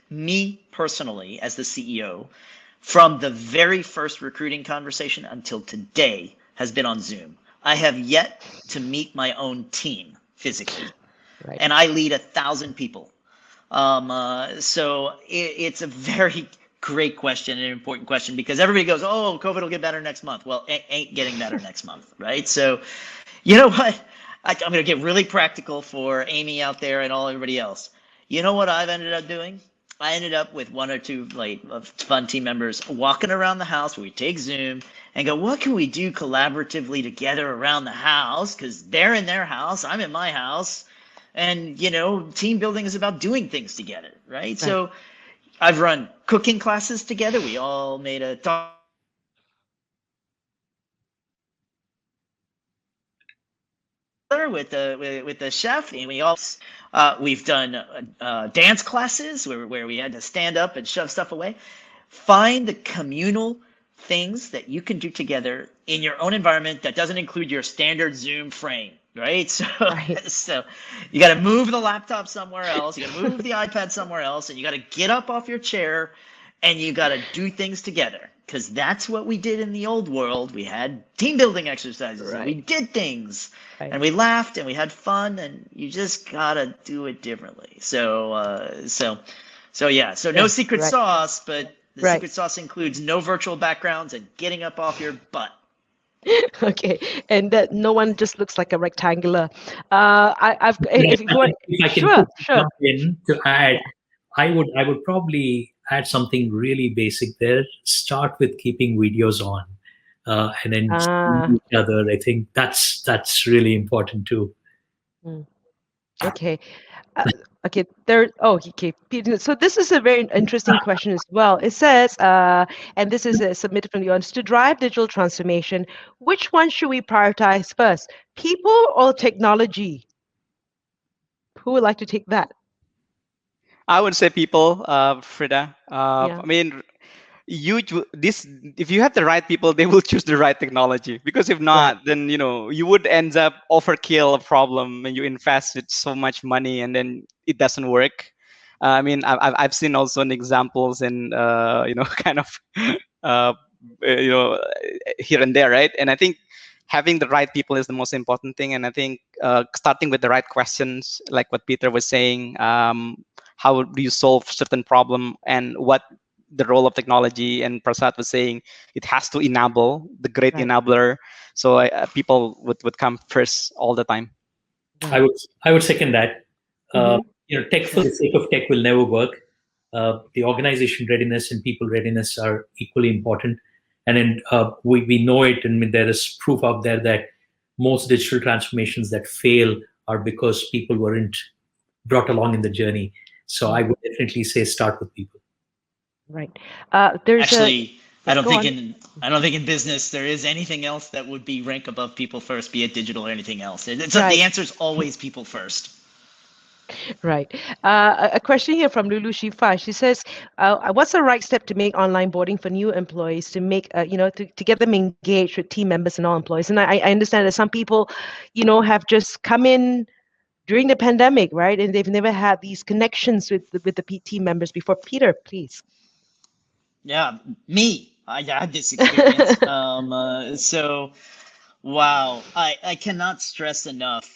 me personally as the CEO, from the very first recruiting conversation until today, has been on Zoom. I have yet to meet my own team physically, right. And I lead 1,000 people. So it's a very great question, an important question, because everybody goes, oh, COVID will get better next month. Well, it ain't getting better next month, right? So you know what? I'm going to get really practical for Amy out there and everybody else. You know what I've ended up doing? I ended up with one or two fun team members walking around the house where we take Zoom and go, what can we do collaboratively together around the house? Because they're in their house, I'm in my house. And, team building is about doing things together, right? So I've run cooking classes together. We all made a with the chef, and we've done dance classes where we had to stand up and shove stuff away. Find the communal things that you can do together in your own environment that doesn't include your standard Zoom frame, right? So you got to move the laptop somewhere else, you got to move the iPad somewhere else, and you got to get up off your chair and you got to do things together, because that's what we did in the old world. We had team building exercises, and we did things, and we laughed and we had fun, and you just got to do it differently. So no secret sauce, but the secret sauce includes no virtual backgrounds and getting up off your butt. Okay, and that no one just looks like a rectangular. If I can jump in to add, I would probably add something really basic there. Start with keeping videos on, and then each other. I think that's really important too. Okay. Peter. So this is a very interesting question as well. It says, and this is submitted from the audience, to drive digital transformation, which one should we prioritize first, people or technology? Who would like to take that? I would say people, Frida. I mean, if you have the right people, they will choose the right technology, because if not, then you would end up overkill a problem and you invest with so much money and then it doesn't work. I mean, I've seen also examples in kind of here and there, right? And I think having the right people is the most important thing. And I think starting with the right questions, like what Peter was saying, how do you solve certain problem, and what the role of technology, and Prasad was saying it has to enable, the great enabler. So people would come first all the time. I would second that. Tech for the sake of tech will never work. The organization readiness and people readiness are equally important. And then we know it, and there is proof out there that most digital transformations that fail are because people weren't brought along in the journey. So I would definitely say start with people. Right. There's Actually, a go on. I don't think in business there is anything else that would be rank above people first, be it digital or anything else. Right. The answer is always people first. Right. A question here from Lulu Shifa. She says, what's the right step to make online boarding for new employees to make, to get them engaged with team members and all employees? And I understand that some people, have just come in during the pandemic, right? And they've never had these connections with the team members before. Peter, please. Yeah, me. I had this experience. Wow, I cannot stress enough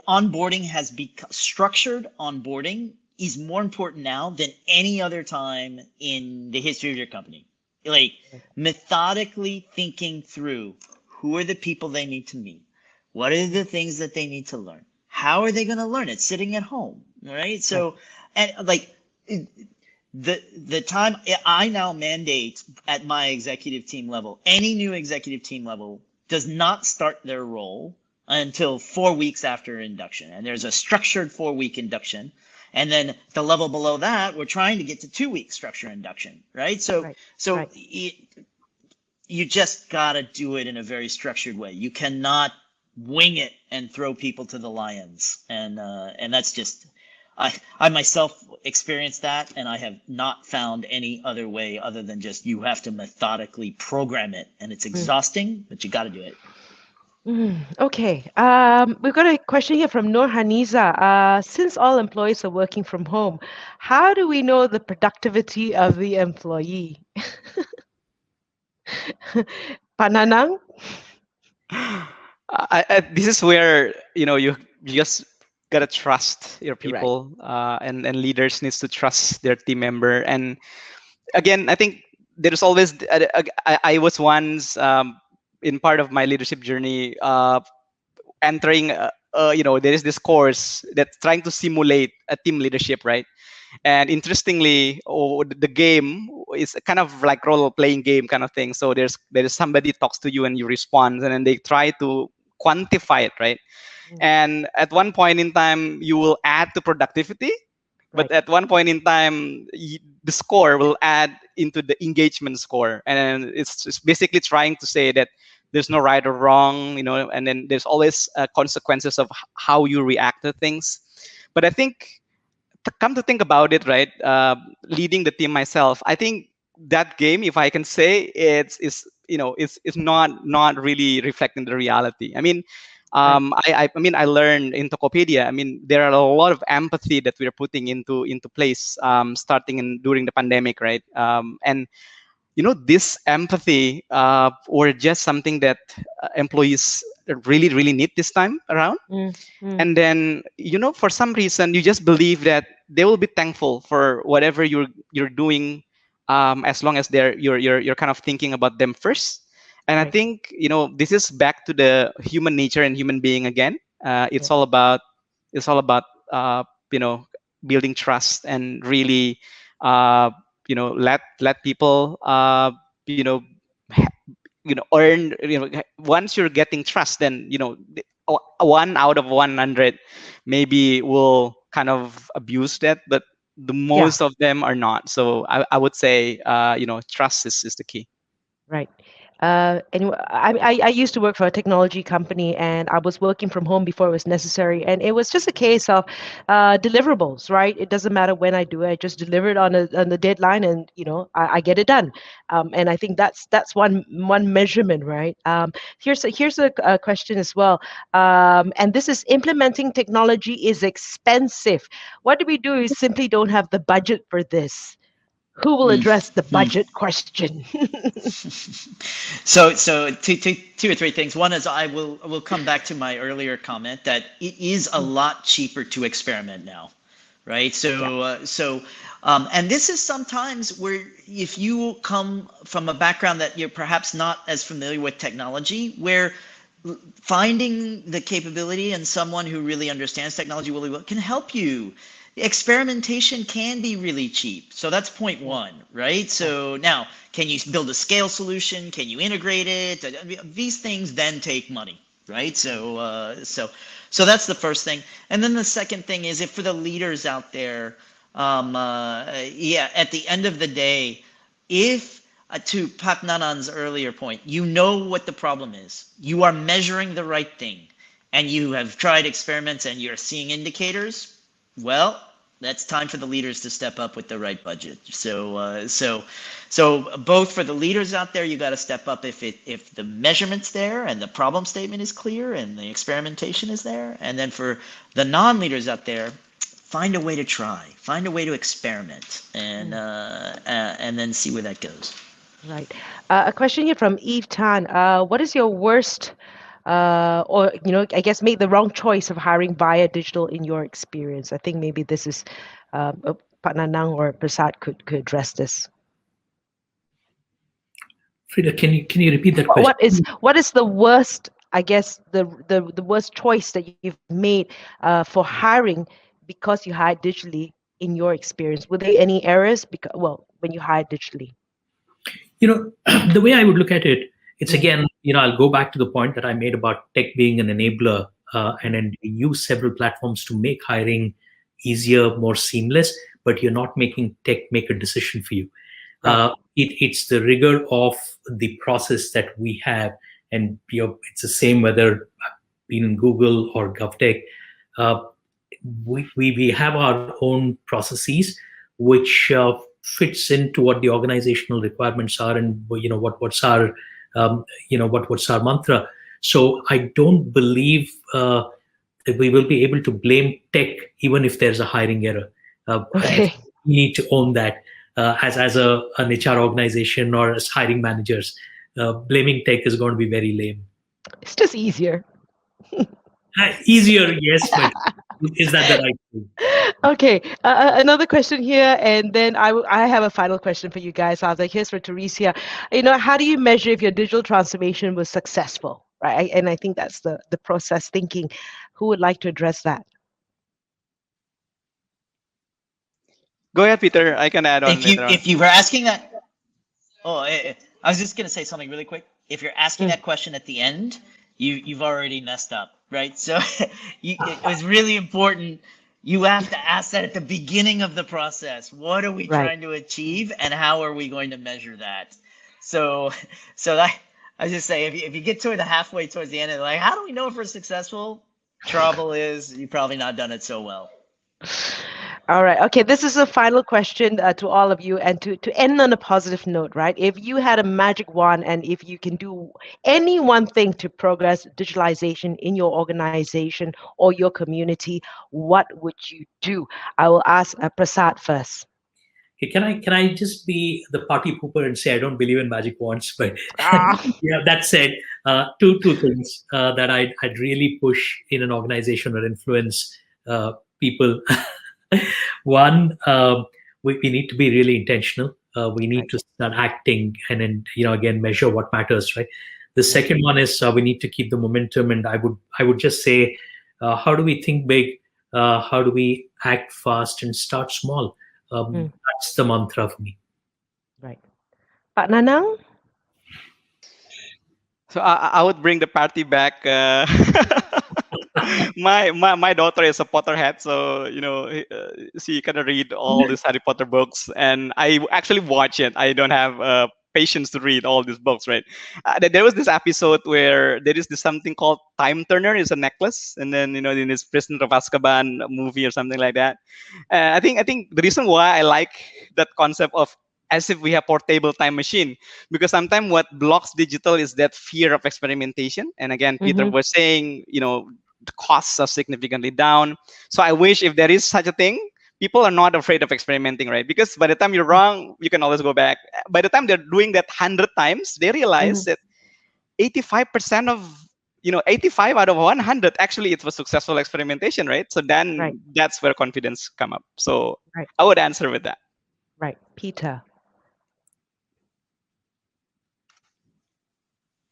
onboarding has become structured. Onboarding is more important now than any other time in the history of your company. Like methodically thinking through who are the people they need to meet, what are the things that they need to learn, how are they going to learn it sitting at home, right? So, and like the time I now mandate at my executive team level, any new executive team level does not start their role until 4 weeks after induction. And there's a structured 4-week induction. And then the level below that, we're trying to get to 2-week structure induction, right? So, you just got to do it in a very structured way. You cannot wing it and throw people to the lions. And that's just, I myself experienced that, and I have not found any other way other than just you have to methodically program it. And it's exhausting, but you got to do it. Okay. We've got a question here from Noor Haniza. Since all employees are working from home, how do we know the productivity of the employee? Pananang? This is where you just gotta trust your people, and leaders needs to trust their team member. And again, I think there's always I was once in part of my leadership journey entering there is this course that's trying to simulate a team leadership, right? And interestingly, the game is kind of like role-playing game kind of thing. So there is somebody talks to you and you respond, and then they try to quantify it, right? And at one point in time, you will add to productivity, but at one point in time, the score will add into the engagement score, and it's basically trying to say that there's no right or wrong, and then there's always consequences of how you react to things. But I think, come to think about it, right? Leading the team myself, I think that game, if I can say, it's not really reflecting the reality. I mean, I learned in Tokopedia. I mean, there are a lot of empathy that we're putting into place, starting during the pandemic, right? And this empathy or just something that employees really, really need this time around. And then, for some reason, you just believe that they will be thankful for whatever you're doing, as long as you're kind of thinking about them first. And I think, this is back to the human nature and human being again. It's all about building trust and really, let people, earn, once you're getting trust, then, 1 out of 100 maybe will kind of abuse that, but the most of them are not. So I would say, trust is the key. Right. Anyway, I used to work for a technology company, and I was working from home before it was necessary, and it was just a case of deliverables, right? It doesn't matter when I do it; I just deliver it on the deadline, and I get it done. And I think that's one measurement, right? Here's a question as well, and this is: implementing technology is expensive. What do we do? We simply don't have the budget for this. Who will address the budget question? So two or three things. One is I will come back to my earlier comment that it is a lot cheaper to experiment now, right? And this is sometimes where if you come from a background that you're perhaps not as familiar with technology, where finding the capability and someone who really understands technology really well can help you. Experimentation can be really cheap. So that's point one, right? So now, can you build a scale solution? Can you integrate it? These things then take money, right? So that's the first thing. And then the second thing is, if for the leaders out there, Yeah, at the end of the day, if to Pak Nanan's earlier point, you know what the problem is. You are measuring the right thing, and you have tried experiments and you're seeing indicators. Well, that's time for the leaders to step up with the right budget. So both for the leaders out there, you got to step up if the measurement's there and the problem statement is clear and the experimentation is there. And then for the non-leaders out there, find a way to try, find a way to experiment, and then see where that goes. Right. A question here from Eve Tan. What is your worst, or I guess, made the wrong choice of hiring via digital in your experience? I think maybe this is Pak Nanang or Prasad could address this. Frida, can you repeat that question? What is the worst? I guess the worst choice that you've made for hiring because you hired digitally in your experience. Were there any errors? When you hired digitally. The way I would look at it, it's again, I'll go back to the point that I made about tech being an enabler, and then we use several platforms to make hiring easier, more seamless, but you're not making tech make a decision for you. Right. It's the rigor of the process that we have, and it's the same whether being in Google or GovTech. We have our own processes which fits into what the organizational requirements are, and what's our mantra. So I don't believe that we will be able to blame tech even if there's a hiring error. Okay. We need to own that as an HR organization or as hiring managers. Blaming tech is going to be very lame. It's just easier. Easier, yes, but is that the right thing? Okay, another question here, and then I have a final question for you guys. I was like, here's for Teresia. How do you measure if your digital transformation was successful, right? And I think that's the process thinking. Who would like to address that? Go ahead, Peter. I can add on. If you were asking that, I was just gonna say something really quick. If you're asking that question at the end, you've already messed up, right? So it was really important. You have to ask that at the beginning of the process. What are we trying to achieve, and how are we going to measure that? So that, I just say, if you get toward the halfway towards the end, and like, how do we know if we're successful? Trouble is, you've probably not done it so well. All right. Okay. This is a final question to all of you, and to end on a positive note, right? If you had a magic wand, and if you can do any one thing to progress digitalization in your organization or your community, what would you do? I will ask Prasad first. Okay, can I just be the party pooper and say I don't believe in magic wands? But yeah, that said, two things that I'd really push in an organization or influence people. One, we need to be really intentional. We need to start acting, and then again measure what matters, right? The second one is we need to keep the momentum, and I would just say, how do we think big? How do we act fast and start small? That's the mantra for me. Right. Pak Nanang? So I would bring the party back. My daughter is a Potterhead, so she kind of read all these Harry Potter books, and I actually watch it. I don't have patience to read all these books, right? There was this episode where there is this something called Time Turner. Is a necklace, and then in this Prisoner of Azkaban movie or something like that. I think the reason why I like that concept of as if we have portable time machine, because sometimes what blocks digital is that fear of experimentation. And again, Peter was saying, the costs are significantly down. So I wish if there is such a thing, people are not afraid of experimenting, right? Because by the time you're wrong, you can always go back. By the time they're doing that 100 times, they realize that 85% of 85 out of 100 actually it was successful experimentation, right? So then that's where confidence come up. So I would answer with that. Right. Peter.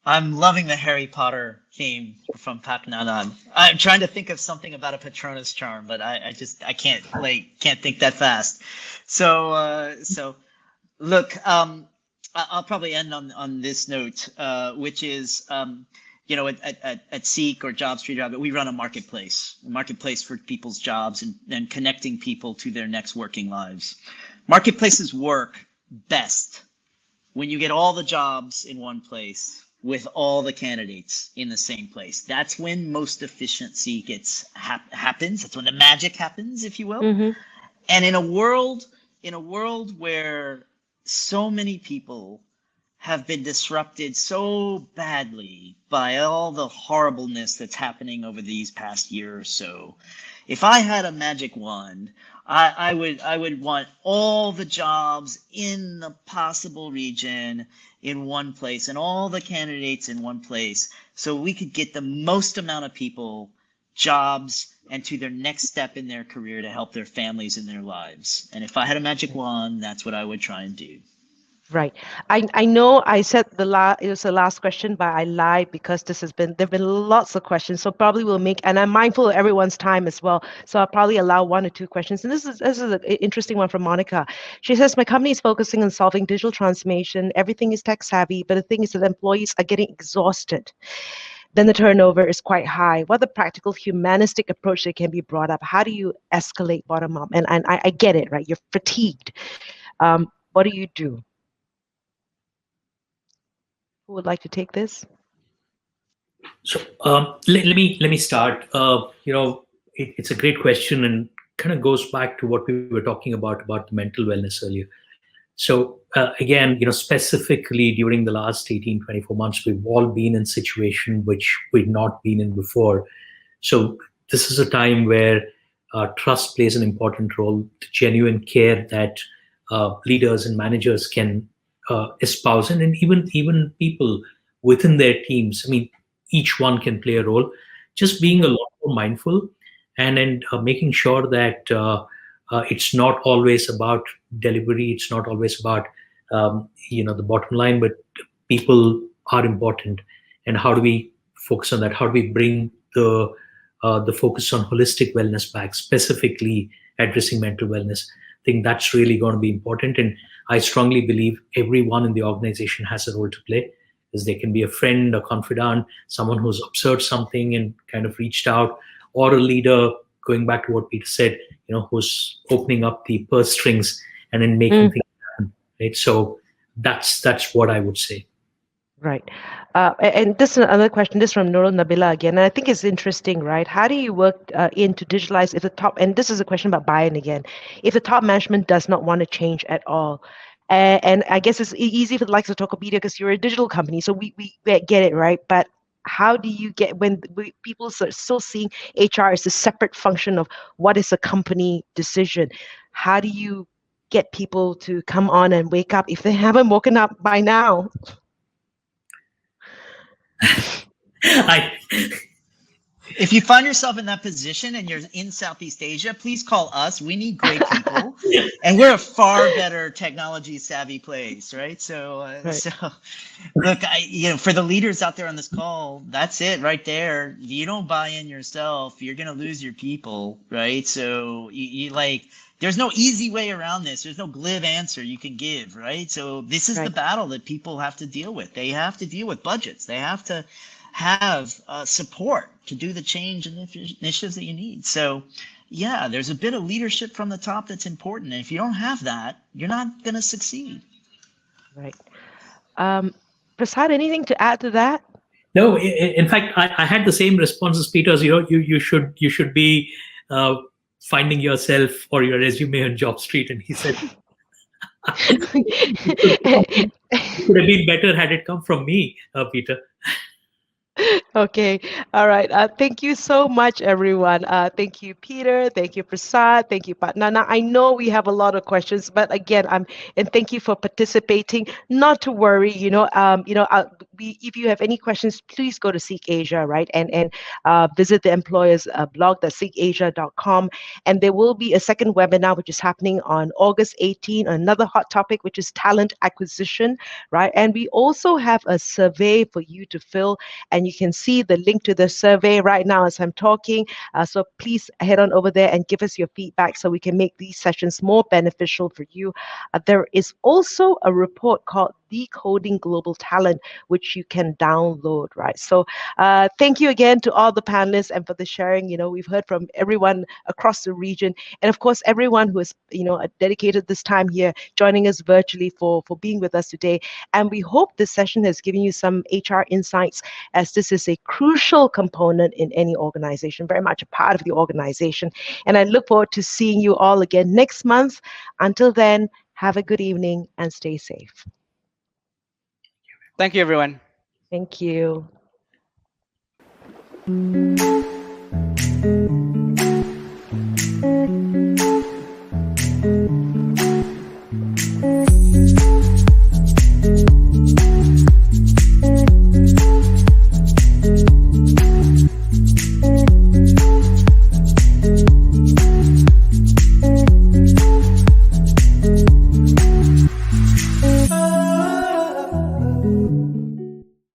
I'm loving the Harry Potter theme from Pak Nanan. I'm trying to think of something about a Patronus charm, but I can't think that fast. So look, I'll probably end on this note, which is at Seek or Jobstreet, we run a marketplace for people's jobs and connecting people to their next working lives. Marketplaces work best when you get all the jobs in one place with all the candidates in the same place. That's when most efficiency happens. That's when the magic happens, if you will. Mm-hmm. And in a world where so many people have been disrupted so badly by all the horribleness that's happening over these past year or so, if I had a magic wand, I would want all the jobs in the possible region in one place and all the candidates in one place, so we could get the most amount of people jobs and to their next step in their career to help their families and their lives. And if I had a magic wand, that's what I would try and do. Right. I know I said it was the last question, but I lied because there've been lots of questions. So probably we'll and I'm mindful of everyone's time as well. So I'll probably allow 1 or 2 questions. And this is an interesting one from Monica. She says, my company is focusing on solving digital transformation. Everything is tech savvy, but the thing is that employees are getting exhausted. Then the turnover is quite high. What the practical humanistic approach that can be brought up? How do you escalate bottom up? And I get it, right? You're fatigued. What do you do? Who would like to take this? So let me start. It's a great question and kind of goes back to what we were talking about the mental wellness earlier. So again, specifically during the last 18, 24 months, we've all been in a situation which we've not been in before. So this is a time where trust plays an important role, the genuine care that leaders and managers can espouse, and even people within their teams. I mean, each one can play a role. Just being a lot more mindful and making sure that it's not always about delivery. It's not always about the bottom line, but people are important. And how do we focus on that? How do we bring the focus on holistic wellness back, specifically addressing mental wellness? I think that's really going to be important. And I strongly believe everyone in the organization has a role to play, as they can be a friend, a confidant, someone who's observed something and kind of reached out, or a leader, going back to what Peter said, who's opening up the purse strings and then making things happen, right? So that's what I would say. Right. And this is another question, this from Nurul Nabila again. And I think it's interesting, right? How do you work in to digitalize if the top, and this is a question about buy-in again, if the top management does not want to change at all? And I guess it's easy for the likes of Tokopedia because you're a digital company, so we get it, right? But how do you get, when people are still seeing HR as a separate function of what is a company decision, how do you get people to come on and wake up if they haven't woken up by now? If you find yourself in that position and you're in Southeast Asia, please call us. We need great people, and we're a far better technology savvy place, right? So look, for the leaders out there on this call, that's it right there. If you don't buy in yourself, you're gonna lose your people, right? So there's no easy way around this. There's no glib answer you can give, right? So this is the battle that people have to deal with. They have to deal with budgets. They have to have support to do the change and initiatives that you need. So yeah, there's a bit of leadership from the top that's important. And if you don't have that, you're not going to succeed. Right. Prasad, anything to add to that? No, in fact, I had the same response as Peter's. You should be finding yourself or your resume on Jobstreet. And he said, it would have been better had it come from me, Peter. Okay. All right. Thank you so much, everyone. Thank you, Peter. Thank you, Prasad. Thank you, Patnana. I know we have a lot of questions, but again, and thank you for participating. Not to worry. If you have any questions, please go to Seek Asia, right, and visit the employer's blog, that's seekasia.com. And there will be a second webinar which is happening on August 18. Another hot topic, which is talent acquisition, right? And we also have a survey for you to fill, and you can see the link to the survey right now as I'm talking. So please head on over there and give us your feedback so we can make these sessions more beneficial for you. There is also a report called Decoding Global Talent, which you can download, right? So thank you again to all the panelists and for the sharing. We've heard from everyone across the region, and of course, everyone who has, dedicated this time here, joining us virtually for being with us today. And we hope this session has given you some HR insights, as this is a crucial component in any organization, very much a part of the organization. And I look forward to seeing you all again next month. Until then, have a good evening and stay safe. Thank you, everyone. Thank you.